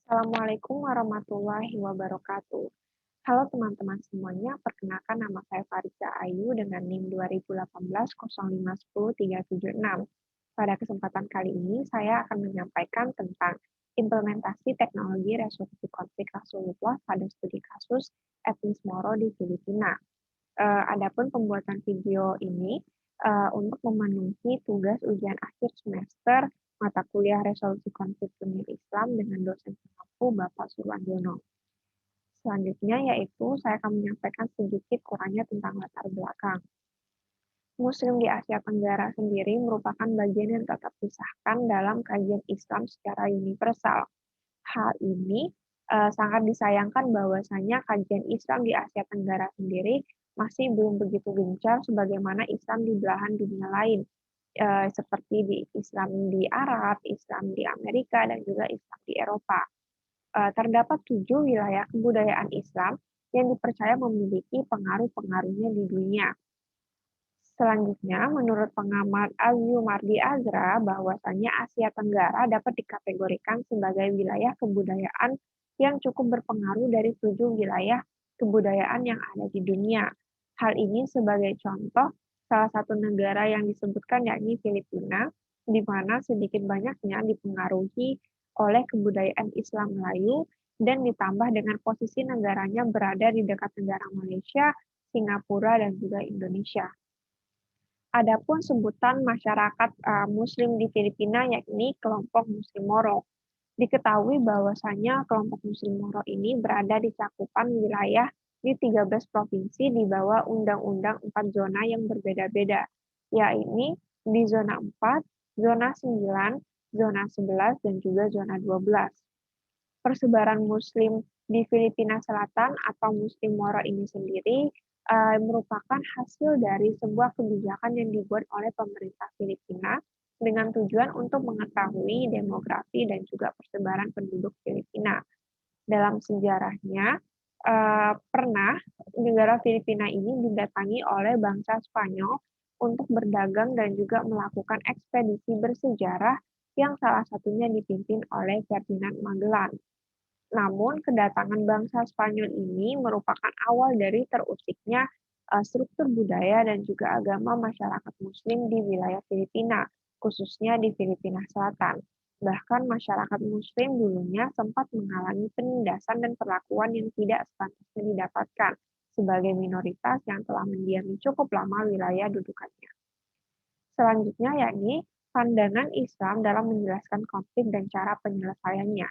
Assalamualaikum warahmatullahi wabarakatuh. Halo teman-teman semuanya, perkenalkan nama saya Farida Ayu dengan NIM 2018 0510 376. Pada kesempatan kali ini, saya akan menyampaikan tentang implementasi teknologi resolusi konflik Rasulullah pada studi kasus etnis Moro di Filipina. Adapun pembuatan video ini untuk memenuhi tugas ujian akhir semester mata kuliah resolusi konflik dunia Islam dengan dosen pengampu Bapak Surwandono. Selanjutnya yaitu saya akan menyampaikan sedikit kurangnya tentang latar belakang. Muslim di Asia Tenggara sendiri merupakan bagian yang tak terpisahkan dalam kajian Islam secara universal. Hal ini sangat disayangkan bahwasanya kajian Islam di Asia Tenggara sendiri masih belum begitu gencar sebagaimana Islam di belahan dunia lain, seperti di Islam di Arab, Islam di Amerika, dan juga Islam di Eropa. Terdapat 7 wilayah kebudayaan Islam yang dipercaya memiliki pengaruh-pengaruhnya di dunia. Selanjutnya, menurut pengamat Azumardi Azra, bahwasanya Asia Tenggara dapat dikategorikan sebagai wilayah kebudayaan yang cukup berpengaruh dari 7 wilayah kebudayaan yang ada di dunia. Hal ini sebagai contoh, salah satu negara yang disebutkan yakni Filipina, di mana sedikit banyaknya dipengaruhi oleh kebudayaan Islam Melayu dan ditambah dengan posisi negaranya berada di dekat negara Malaysia, Singapura, dan juga Indonesia. Adapun sebutan masyarakat Muslim di Filipina yakni kelompok Muslim Moro. Diketahui bahwasanya kelompok Muslim Moro ini berada di cakupan wilayah di 13 provinsi di bawah Undang-Undang 4 zona yang berbeda-beda, yakni di zona 4, zona 9, zona 11, dan juga zona 12. Persebaran Muslim di Filipina Selatan atau Muslim Moro ini sendiri merupakan hasil dari sebuah kebijakan yang dibuat oleh pemerintah Filipina dengan tujuan untuk mengetahui demografi dan juga persebaran penduduk Filipina. Dalam sejarahnya, pernah negara Filipina ini didatangi oleh bangsa Spanyol untuk berdagang dan juga melakukan ekspedisi bersejarah yang salah satunya dipimpin oleh Ferdinand Magellan. Namun, kedatangan bangsa Spanyol ini merupakan awal dari terusiknya struktur budaya dan juga agama masyarakat Muslim di wilayah Filipina, khususnya di Filipina Selatan. Bahkan masyarakat Muslim dulunya sempat mengalami penindasan dan perlakuan yang tidak sepantasnya didapatkan sebagai minoritas yang telah mendiami cukup lama wilayah dudukannya. Selanjutnya yakni pandangan Islam dalam menjelaskan konflik dan cara penyelesaiannya.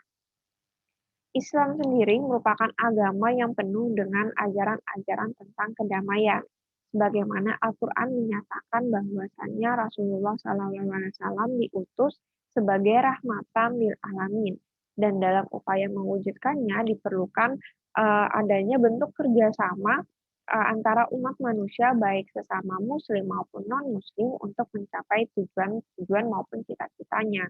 Islam sendiri merupakan agama yang penuh dengan ajaran-ajaran tentang kedamaian. Sebagaimana Al-Quran menyatakan bahwasannya Rasulullah SAW diutus sebagai rahmatan lil alamin. Dan dalam upaya mewujudkannya diperlukan adanya bentuk kerjasama antara umat manusia baik sesama muslim maupun non-muslim untuk mencapai tujuan maupun cita-citanya.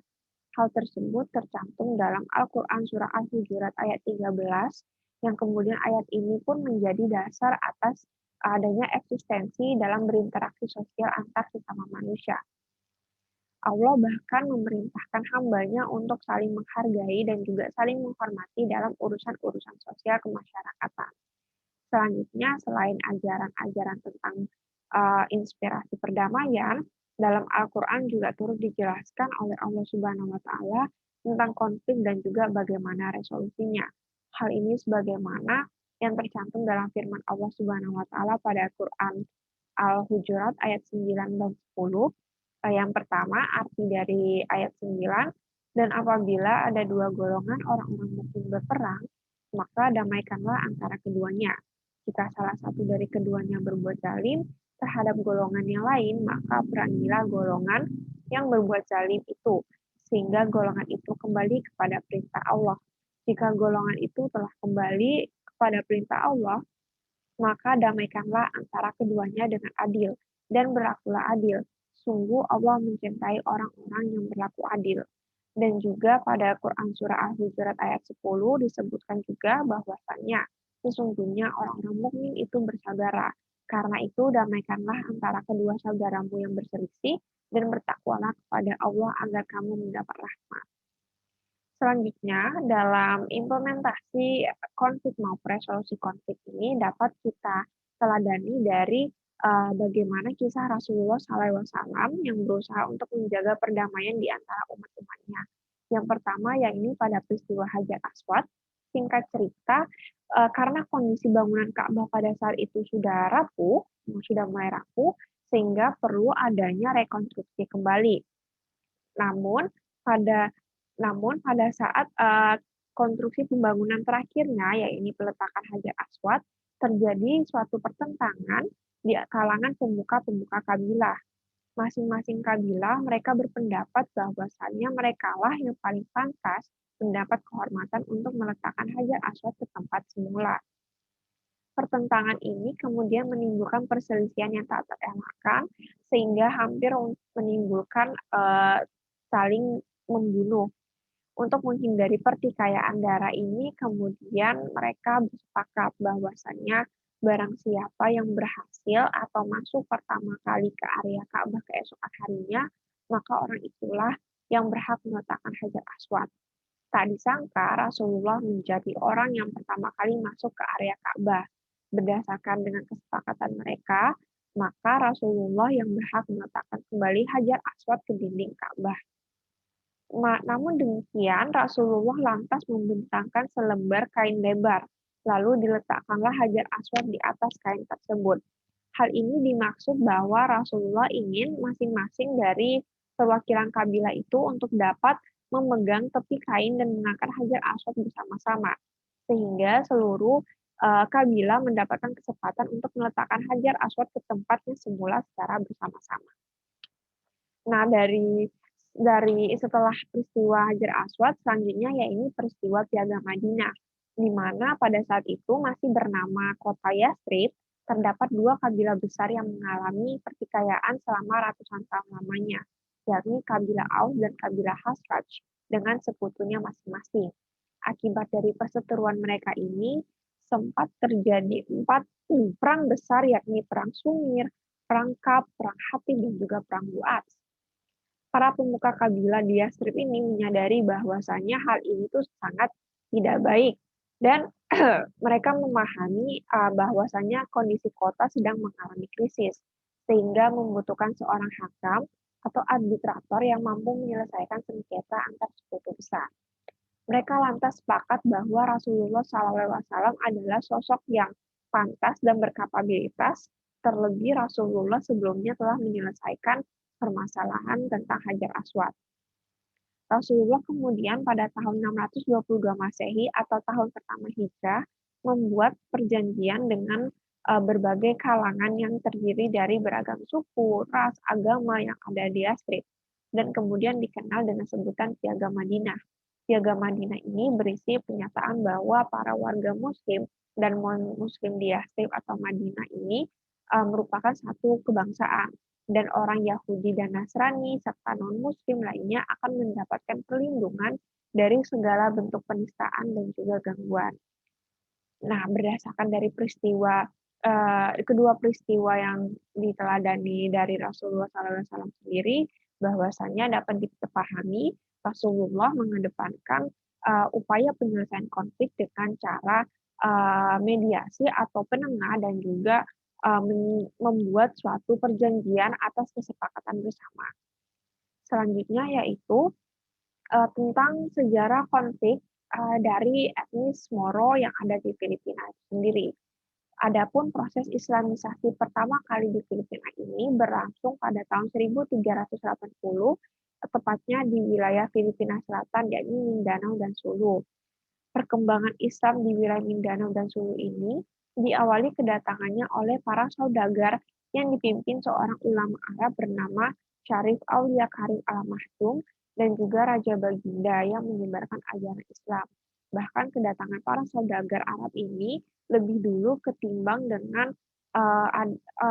Hal tersebut tercantum dalam Al-Quran Surah Al-Hujurat ayat 13, yang kemudian ayat ini pun menjadi dasar atas adanya eksistensi dalam berinteraksi sosial antar sesama manusia. Allah bahkan memerintahkan hambanya untuk saling menghargai dan juga saling menghormati dalam urusan-urusan sosial kemasyarakatan. Selanjutnya, selain ajaran-ajaran tentang inspirasi perdamaian, dalam Al-Quran juga turut dijelaskan oleh Allah Subhanahu wa Ta'ala tentang konflik dan juga bagaimana resolusinya. Hal ini sebagaimana yang tercantum dalam firman Allah Subhanahu wa Ta'ala pada Quran Al-Hujurat ayat 9 dan 10. Yang pertama, arti dari ayat 9, dan apabila ada dua golongan orang-orang mukmin berperang, maka damaikanlah antara keduanya. Jika salah satu dari keduanya berbuat zalim terhadap golongan yang lain, maka perangilah golongan yang berbuat zalim itu, sehingga golongan itu kembali kepada perintah Allah. Jika golongan itu telah kembali kepada perintah Allah, maka damaikanlah antara keduanya dengan adil, dan berlakulah adil. Sungguh Allah mencintai orang-orang yang berlaku adil. Dan juga pada Quran Surah Al-Hujurat ayat 10 disebutkan juga bahwasannya sesungguhnya orang-orang mukmin itu bersaudara. Karena itu damaikanlah antara kedua saudaramu yang berselisih dan bertakwalah kepada Allah agar kamu mendapat rahmat. Selanjutnya, dalam implementasi konflik maupun resolusi konflik ini dapat kita teladani dari bagaimana kisah Rasulullah SAW yang berusaha untuk menjaga perdamaian di antara umat-umatnya. Yang pertama, yakni pada peristiwa Hajar Aswad. Singkat cerita, karena kondisi bangunan Ka'bah pada saat itu sudah rapuh, sudah mulai rapuh, sehingga perlu adanya rekonstruksi kembali. Namun pada pada saat, konstruksi pembangunan terakhirnya, yaitu peletakan Hajar Aswad, terjadi suatu pertentangan di kalangan pemuka-pemuka kabilah. Masing-masing kabilah mereka berpendapat bahwasannya merekalah yang paling pantas mendapat kehormatan untuk meletakkan Hajar Aswad ke tempat semula. Pertentangan ini kemudian menimbulkan perselisihan yang tak terelakkan, sehingga hampir menimbulkan saling membunuh. Untuk menghindari pertikaian darah ini, kemudian mereka bersepakat bahwasannya barang siapa yang berhasil atau masuk pertama kali ke area Ka'bah keesokan harinya, maka orang itulah yang berhak meletakkan Hajar Aswad. Tak disangka Rasulullah menjadi orang yang pertama kali masuk ke area Ka'bah. Berdasarkan dengan kesepakatan mereka, maka Rasulullah yang berhak meletakkan kembali Hajar Aswad ke dinding Ka'bah. Namun demikian, Rasulullah lantas membentangkan selembar kain lebar, lalu diletakkanlah Hajar Aswad di atas kain tersebut. Hal ini dimaksud bahwa Rasulullah ingin masing-masing dari perwakilan kabilah itu untuk dapat memegang tepi kain dan mengangkat Hajar Aswad bersama-sama, sehingga seluruh kabilah mendapatkan kesempatan untuk meletakkan Hajar Aswad ke tempatnya semula secara bersama-sama. Nah, dari setelah peristiwa Hajar Aswad, selanjutnya yaitu peristiwa Piagam Madinah, di mana pada saat itu masih bernama kota Yathrib, terdapat dua kabilah besar yang mengalami pertikaian selama ratusan tahun lamanya, yakni kabilah Aus dan kabilah Khazraj dengan sekutunya masing-masing. Akibat dari perseteruan mereka ini, sempat terjadi 4 perang besar, yakni Perang Sumir, Perang Kap, Perang Hatib, dan juga Perang Bu'ats. Para pemuka kabilah di Yathrib ini menyadari bahwasannya hal ini tuh sangat tidak baik dan mereka memahami bahwasannya kondisi kota sedang mengalami krisis sehingga membutuhkan seorang hakam atau arbitrator yang mampu menyelesaikan sengketa antar sekutu besar. Mereka lantas sepakat bahwa Rasulullah SAW adalah sosok yang pantas dan berkapabilitas, terlebih Rasulullah sebelumnya telah menyelesaikan permasalahan tentang Hajar Aswad. Rasulullah kemudian pada tahun 622 Masehi atau tahun pertama Hijrah membuat perjanjian dengan berbagai kalangan yang terdiri dari beragam suku, ras, agama yang ada di Yathrib dan kemudian dikenal dengan sebutan Piagam Madinah. Piagam Madinah ini berisi pernyataan bahwa para warga muslim dan non-muslim di Yathrib atau Madinah ini merupakan satu kebangsaan dan orang Yahudi dan Nasrani serta non-muslim lainnya akan mendapatkan perlindungan dari segala bentuk penistaan dan juga gangguan. Nah, berdasarkan dari kedua peristiwa yang diteladani dari Rasulullah SAW sendiri, bahwasannya dapat dipahami Rasulullah mengedepankan upaya penyelesaian konflik dengan cara mediasi atau penengah dan juga membuat suatu perjanjian atas kesepakatan bersama. Selanjutnya yaitu tentang sejarah konflik dari etnis Moro yang ada di Filipina sendiri. Adapun proses Islamisasi pertama kali di Filipina ini berlangsung pada tahun 1380, tepatnya di wilayah Filipina Selatan, yakni Mindanao dan Sulu. Perkembangan Islam di wilayah Mindanao dan Sulu ini diawali kedatangannya oleh para saudagar yang dipimpin seorang ulama Arab bernama Syarif Aulia Karim Al-Mahdum dan juga Raja Baginda yang menyebarkan ajaran Islam. Bahkan kedatangan para saudagar Arab ini lebih dulu ketimbang dengan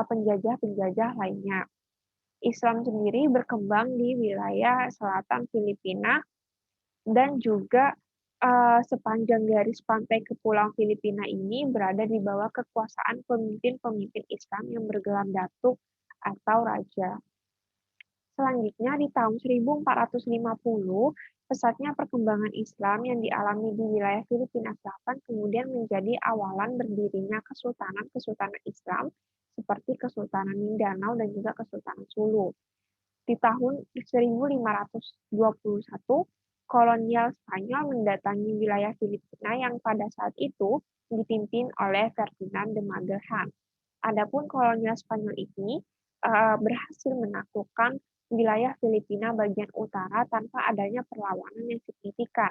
penjajah-penjajah lainnya. Islam sendiri berkembang di wilayah selatan Filipina dan juga sepanjang garis pantai kepulauan Filipina ini berada di bawah kekuasaan pemimpin-pemimpin Islam yang bergelar datuk atau raja. Selanjutnya di tahun 1450, Pesatnya perkembangan Islam yang dialami di wilayah Filipina Selatan kemudian menjadi awalan berdirinya kesultanan-kesultanan Islam seperti Kesultanan Mindanao dan juga Kesultanan Sulu. Di tahun 1521, kolonial Spanyol mendatangi wilayah Filipina yang pada saat itu dipimpin oleh Ferdinand de Magellan. Adapun kolonial Spanyol ini berhasil menaklukkan wilayah Filipina bagian utara tanpa adanya perlawanan yang signifikan.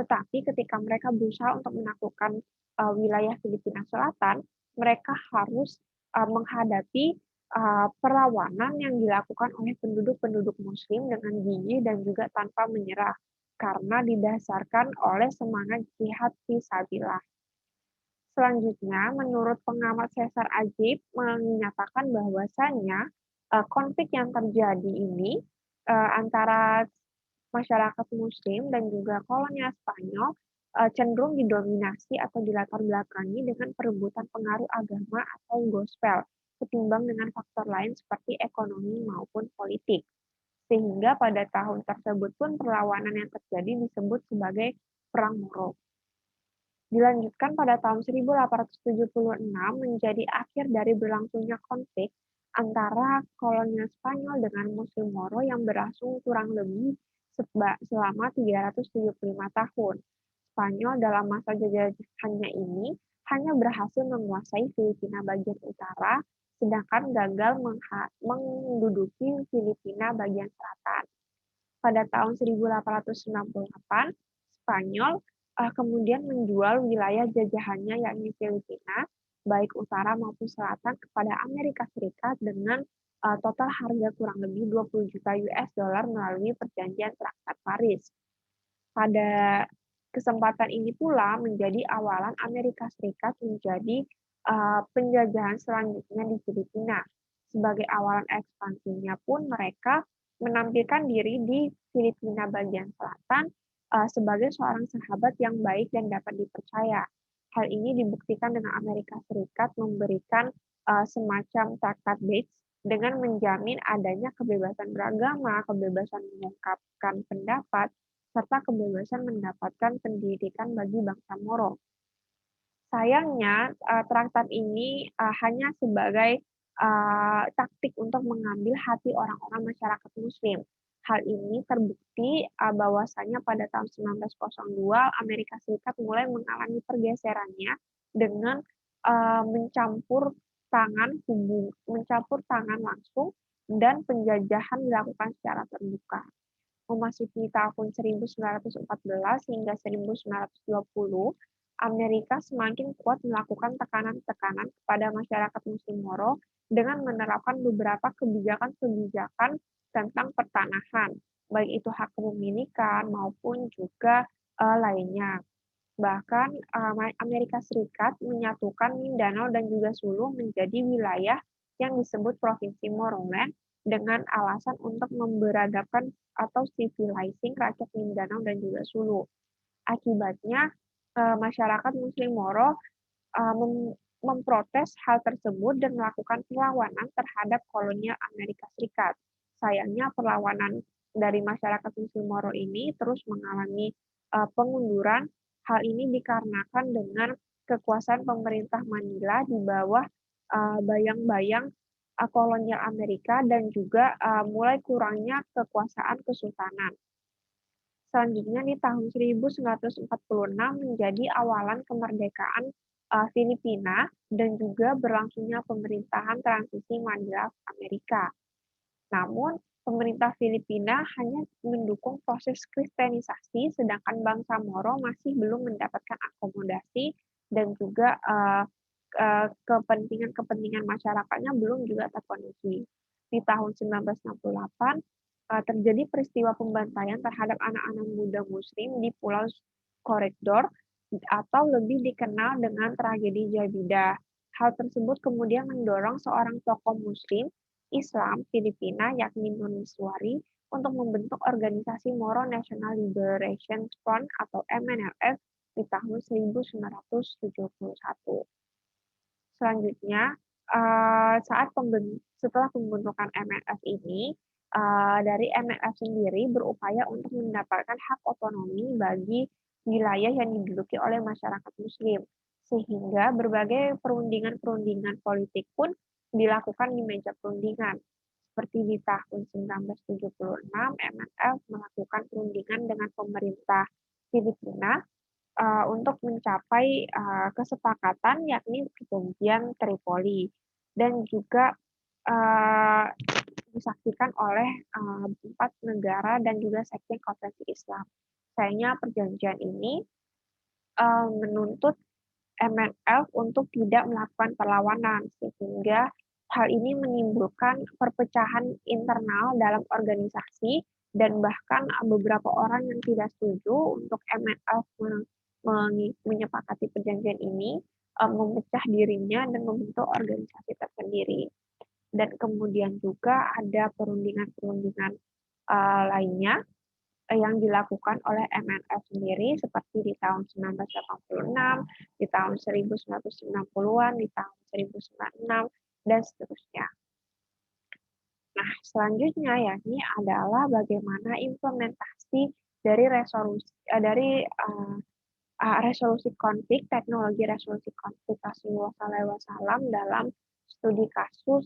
Tetapi ketika mereka berusaha untuk menaklukkan wilayah Filipina Selatan, mereka harus menghadapi perlawanan yang dilakukan oleh penduduk-penduduk Muslim dengan gigih dan juga tanpa menyerah, karena didasarkan oleh semangat jihad fisabilillah. Selanjutnya, menurut pengamat Cesar Ajib menyatakan bahwasanya konflik yang terjadi ini antara masyarakat Muslim dan juga kolonial Spanyol cenderung didominasi atau dilatar belakangi dengan perebutan pengaruh agama atau gospel, ketimbang dengan faktor lain seperti ekonomi maupun politik. Sehingga pada tahun tersebut pun perlawanan yang terjadi disebut sebagai Perang Moro. Dilanjutkan pada tahun 1876 menjadi akhir dari berlangsungnya konflik antara kolonial Spanyol dengan Muslim Moro yang berlangsung kurang lebih selama 375 tahun. Spanyol dalam masa jajahannya ini hanya berhasil menguasai Filipina bagian utara, sedangkan gagal menduduki Filipina bagian selatan. Pada tahun 1898, Spanyol kemudian menjual wilayah jajahannya yakni Filipina, baik utara maupun selatan kepada Amerika Serikat dengan total harga kurang lebih 20 juta US dollar melalui perjanjian Traktat Paris. Pada kesempatan ini pula menjadi awalan Amerika Serikat menjadi penjajahan selanjutnya di Filipina. Sebagai awalan ekspansinya pun mereka menampilkan diri di Filipina bagian selatan sebagai seorang sahabat yang baik dan dapat dipercaya. Hal ini dibuktikan dengan Amerika Serikat memberikan semacam traktat Bates dengan menjamin adanya kebebasan beragama, kebebasan mengungkapkan pendapat, serta kebebasan mendapatkan pendidikan bagi bangsa Moro. Sayangnya, traktat ini hanya sebagai taktik untuk mengambil hati orang-orang masyarakat Muslim. Hal ini terbukti bahwasanya pada tahun 1902 Amerika Serikat mulai mengalami pergeserannya dengan mencampur tangan langsung dan penjajahan dilakukan secara terbuka. Memasuki tahun 1914 hingga 1920, Amerika semakin kuat melakukan tekanan-tekanan kepada masyarakat Muslim Moro dengan menerapkan beberapa kebijakan-kebijakan tentang pertanahan, baik itu hak kepemilikan maupun juga lainnya. Bahkan Amerika Serikat menyatukan Mindanao dan juga Sulu menjadi wilayah yang disebut Provinsi Moroland dengan alasan untuk memberadabkan atau civilizing rakyat Mindanao dan juga Sulu. Akibatnya, masyarakat Muslim Moro memprotes hal tersebut dan melakukan perlawanan terhadap kolonial Amerika Serikat. Sayangnya perlawanan dari masyarakat Muslim Moro ini terus mengalami pengunduran. Hal ini dikarenakan dengan kekuasaan pemerintah Manila di bawah bayang-bayang kolonial Amerika dan juga mulai kurangnya kekuasaan kesultanan. Selanjutnya di tahun 1946 menjadi awalan kemerdekaan Filipina dan juga berlangsungnya pemerintahan transisi Manila Amerika. Namun, pemerintah Filipina hanya mendukung proses kristenisasi, sedangkan bangsa Moro masih belum mendapatkan akomodasi dan juga kepentingan-kepentingan masyarakatnya belum juga terpenuhi. Di tahun 1968, terjadi peristiwa pembantaian terhadap anak-anak muda Muslim di Pulau Koridor atau lebih dikenal dengan tragedi Jabidah. Hal tersebut kemudian mendorong seorang tokoh Muslim Islam Filipina yakni Noniswari untuk membentuk organisasi Moro National Liberation Front atau MNLF di tahun 1971. Selanjutnya, setelah pembentukan MNF ini, Dari MLF sendiri berupaya untuk mendapatkan hak otonomi bagi wilayah yang diduduki oleh masyarakat muslim, sehingga berbagai perundingan-perundingan politik pun dilakukan di meja perundingan. Seperti di tahun 1976, MLF melakukan perundingan dengan pemerintah Filipina untuk mencapai kesepakatan yakni perjanjian Tripoli dan juga eee, disaksikan oleh 4 negara dan juga Sekjen Konferensi Islam. Sayangnya perjanjian ini menuntut MNF untuk tidak melakukan perlawanan, sehingga hal ini menimbulkan perpecahan internal dalam organisasi dan bahkan beberapa orang yang tidak setuju untuk MNF menyepakati perjanjian ini, memecah dirinya dan membentuk organisasi tersendiri. Dan kemudian juga ada perundingan-perundingan lainnya yang dilakukan oleh MNF sendiri seperti di tahun 1986, di tahun 1990-an, di tahun 1996, dan seterusnya. Nah, selanjutnya yakni adalah bagaimana implementasi dari resolusi konflik, teknologi resolusi konflik Rasulullah SAW dalam studi kasus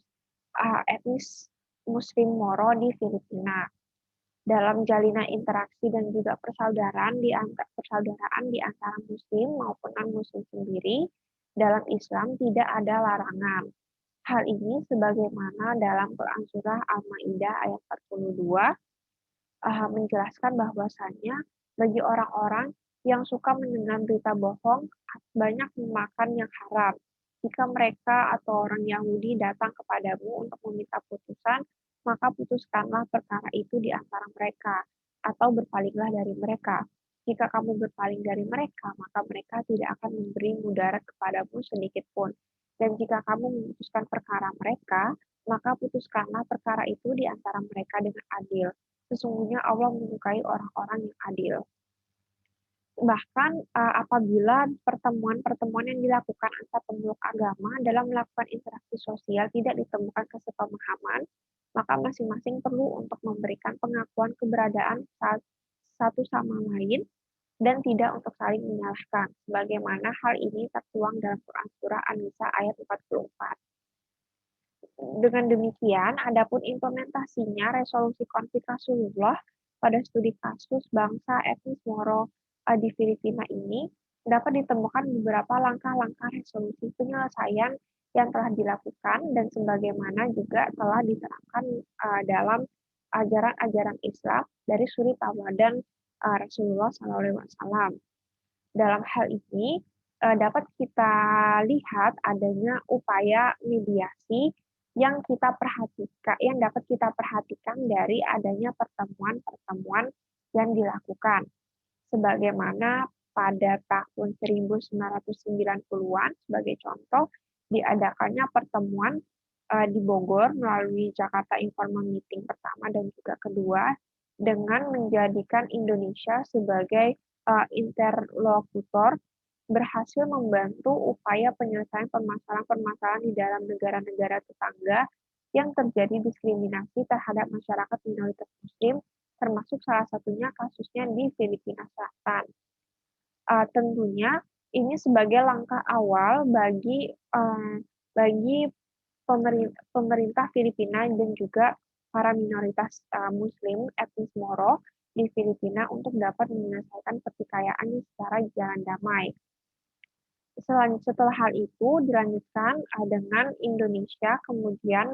etnis Muslim Moro di Filipina. Dalam jalinan interaksi dan juga persaudaraan di antara muslim maupun non-muslim sendiri, dalam Islam tidak ada larangan. Hal ini sebagaimana dalam Quran Surah Al-Maidah ayat 42 menjelaskan bahwasannya bagi orang-orang yang suka mendengar berita bohong banyak memakan yang haram. Jika mereka atau orang Yahudi datang kepadamu untuk meminta putusan, maka putuskanlah perkara itu di antara mereka, atau berpalinglah dari mereka. Jika kamu berpaling dari mereka, maka mereka tidak akan memberi mudarat kepadamu sedikit pun. Dan jika kamu memutuskan perkara mereka, maka putuskanlah perkara itu di antara mereka dengan adil. Sesungguhnya Allah menyukai orang-orang yang adil. Bahkan apabila pertemuan-pertemuan yang dilakukan antar pemeluk agama dalam melakukan interaksi sosial tidak ditemukan kesepemahaman, maka masing-masing perlu untuk memberikan pengakuan keberadaan satu sama lain dan tidak untuk saling menyalahkan, sebagaimana hal ini tertuang dalam Quran Surah An-Nisa ayat 44. Dengan demikian, adapun implementasinya resolusi konflik Rasulullah pada studi kasus bangsa etnis Moro di Filipina ini dapat ditemukan beberapa langkah-langkah resolusi penyelesaian yang telah dilakukan dan sebagaimana juga telah diterapkan dalam ajaran-ajaran Islam dari suri tauladan Rasulullah SAW. Dalam hal ini dapat kita lihat adanya upaya mediasi yang dapat kita perhatikan dari adanya pertemuan-pertemuan yang dilakukan. Sebagaimana pada tahun 1990-an sebagai contoh diadakannya pertemuan di Bogor melalui Jakarta Informal Meeting pertama dan juga kedua dengan menjadikan Indonesia sebagai interlokutor berhasil membantu upaya penyelesaian permasalahan-permasalahan di dalam negara-negara tetangga yang terjadi diskriminasi terhadap masyarakat minoritas muslim, termasuk salah satunya kasusnya di Filipina Selatan. Tentunya ini sebagai langkah awal bagi pemerintah Filipina dan juga para minoritas muslim etnis Moro di Filipina untuk dapat menyelesaikan pertikaian secara jalan damai. Setelah hal itu dilanjutkan dengan Indonesia kemudian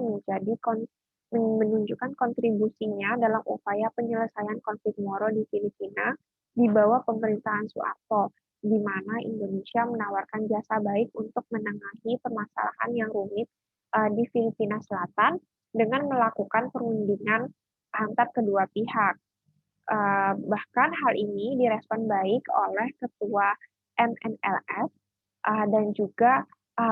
menunjukkan kontribusinya dalam upaya penyelesaian konflik Moro di Filipina di bawah pemerintahan Soeharto, di mana Indonesia menawarkan jasa baik untuk menengahi permasalahan yang rumit di Filipina Selatan dengan melakukan perundingan antar kedua pihak. Bahkan hal ini direspon baik oleh Ketua MNLF dan juga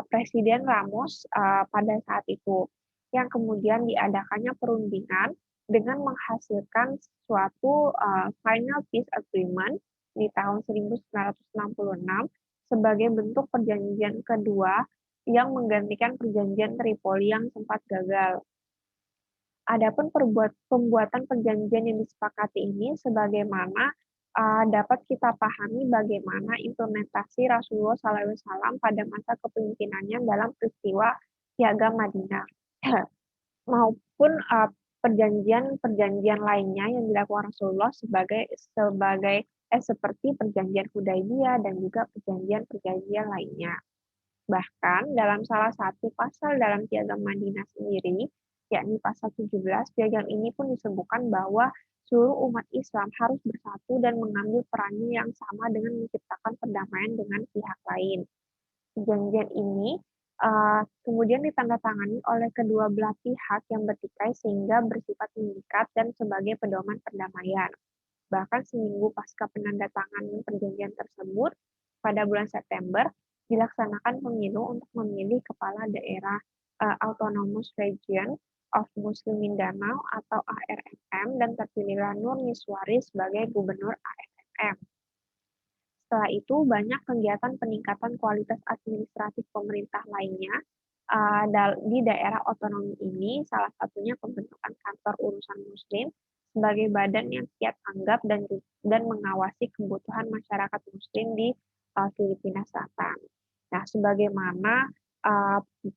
Presiden Ramos pada saat itu, yang kemudian diadakannya perundingan dengan menghasilkan suatu final peace agreement di tahun 1966 sebagai bentuk perjanjian kedua yang menggantikan perjanjian Tripoli yang sempat gagal. Adapun pembuatan perjanjian yang disepakati ini sebagaimana dapat kita pahami bagaimana implementasi Rasulullah SAW pada masa kepemimpinannya dalam peristiwa Piagam Madinah. Maupun, perjanjian-perjanjian lainnya yang dilakukan Rasulullah seperti perjanjian Hudaybiyah dan juga perjanjian-perjanjian lainnya. Bahkan dalam salah satu pasal dalam Piagam Madinah sendiri, yakni pasal 17, piagam ini pun disebutkan bahwa seluruh umat Islam harus bersatu dan mengambil perannya yang sama dengan menciptakan perdamaian dengan pihak lain. Perjanjian ini kemudian ditandatangani oleh kedua belah pihak yang bertikai sehingga bersifat mengikat dan sebagai pedoman perdamaian. Bahkan seminggu pasca penandatanganan perjanjian tersebut, pada bulan September, dilaksanakan pemilu untuk memilih kepala daerah Autonomous Region of Muslim Mindanao atau ARMM dan terpilihlah Nur Miswari sebagai gubernur ARMM. Setelah itu, banyak kegiatan peningkatan kualitas administratif pemerintah lainnya di daerah otonomi ini, salah satunya pembentukan kantor urusan muslim sebagai badan yang siap tanggap dan mengawasi kebutuhan masyarakat muslim di Filipina Selatan. Nah, sebagaimana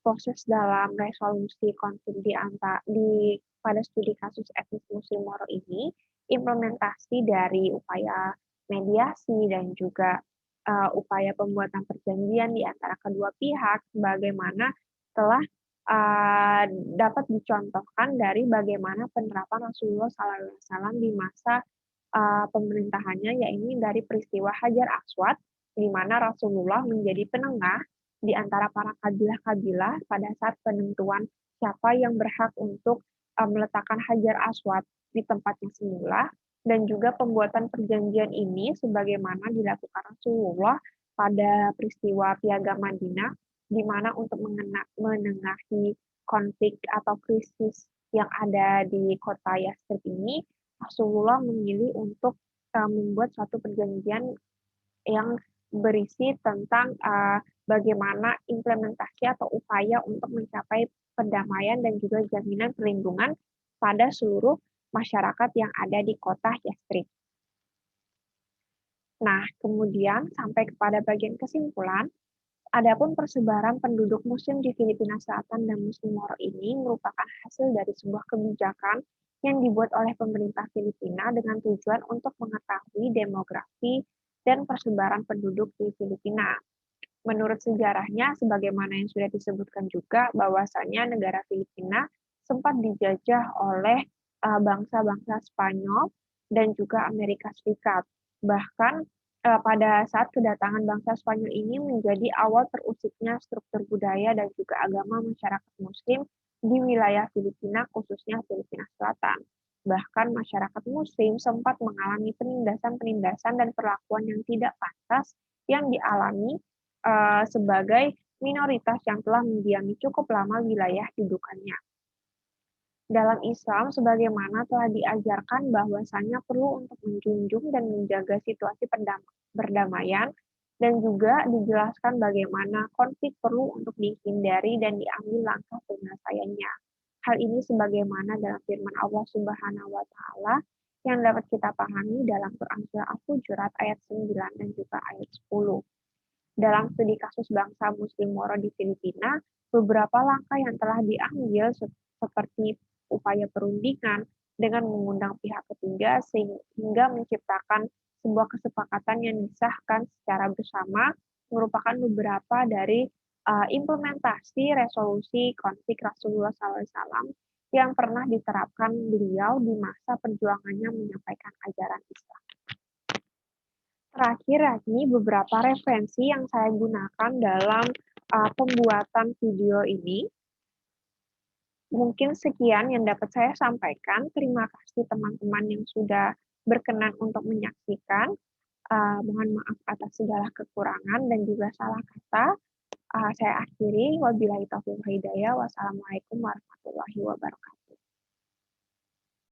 proses dalam resolusi konflik pada studi kasus etnis muslim Moro ini, implementasi dari upaya mediasi dan juga upaya pembuatan perjanjian di antara kedua pihak, bagaimana telah dapat dicontohkan dari bagaimana penerapan Rasulullah SAW di masa pemerintahannya, yaitu dari peristiwa Hajar Aswad, di mana Rasulullah menjadi penengah di antara para kabilah-kabilah pada saat penentuan siapa yang berhak untuk meletakkan Hajar Aswad di tempatnya semula, dan juga pembuatan perjanjian ini sebagaimana dilakukan Rasulullah pada peristiwa Piagam Madinah, di mana untuk menengahi konflik atau krisis yang ada di kota Yathrib ini, Rasulullah memilih untuk membuat suatu perjanjian yang berisi tentang bagaimana implementasi atau upaya untuk mencapai perdamaian dan juga jaminan perlindungan pada seluruh masyarakat yang ada di kota Yathrib. Nah, kemudian sampai kepada bagian kesimpulan, adapun persebaran penduduk Muslim di Filipina Selatan dan Muslim Moro ini merupakan hasil dari sebuah kebijakan yang dibuat oleh pemerintah Filipina dengan tujuan untuk mengetahui demografi dan persebaran penduduk di Filipina. Menurut sejarahnya, sebagaimana yang sudah disebutkan juga, bahwasanya negara Filipina sempat dijajah oleh bangsa-bangsa Spanyol dan juga Amerika Serikat. Bahkan pada saat kedatangan bangsa Spanyol ini menjadi awal terusiknya struktur budaya dan juga agama masyarakat Muslim di wilayah Filipina, khususnya Filipina Selatan. Bahkan masyarakat Muslim sempat mengalami penindasan-penindasan dan perlakuan yang tidak pantas yang dialami sebagai minoritas yang telah mendiami cukup lama wilayah dudukannya. Dalam Islam, sebagaimana telah diajarkan bahwasanya perlu untuk menjunjung dan menjaga situasi perdamaian, dan juga dijelaskan bagaimana konflik perlu untuk dihindari dan diambil langkah penyelesaiannya. Hal ini sebagaimana dalam firman Allah Subhanahu wa Ta'ala yang dapat kita pahami dalam Quran Surah Al-Hujurat ayat 9 dan juga ayat 10. Dalam studi kasus bangsa Muslim Moro di Filipina, beberapa langkah yang telah diambil seperti upaya perundingan dengan mengundang pihak ketiga sehingga menciptakan sebuah kesepakatan yang disahkan secara bersama merupakan beberapa dari implementasi resolusi konflik Rasulullah SAW yang pernah diterapkan beliau di masa perjuangannya menyampaikan ajaran Islam. Terakhir, ini beberapa referensi yang saya gunakan dalam pembuatan video ini. Mungkin sekian yang dapat saya sampaikan. Terima kasih teman-teman yang sudah berkenan untuk menyaksikan. Mohon maaf atas segala kekurangan dan juga salah kata. Saya akhiri. Wabillahi taufiq wal hidayah. Wassalamualaikum warahmatullahi wabarakatuh.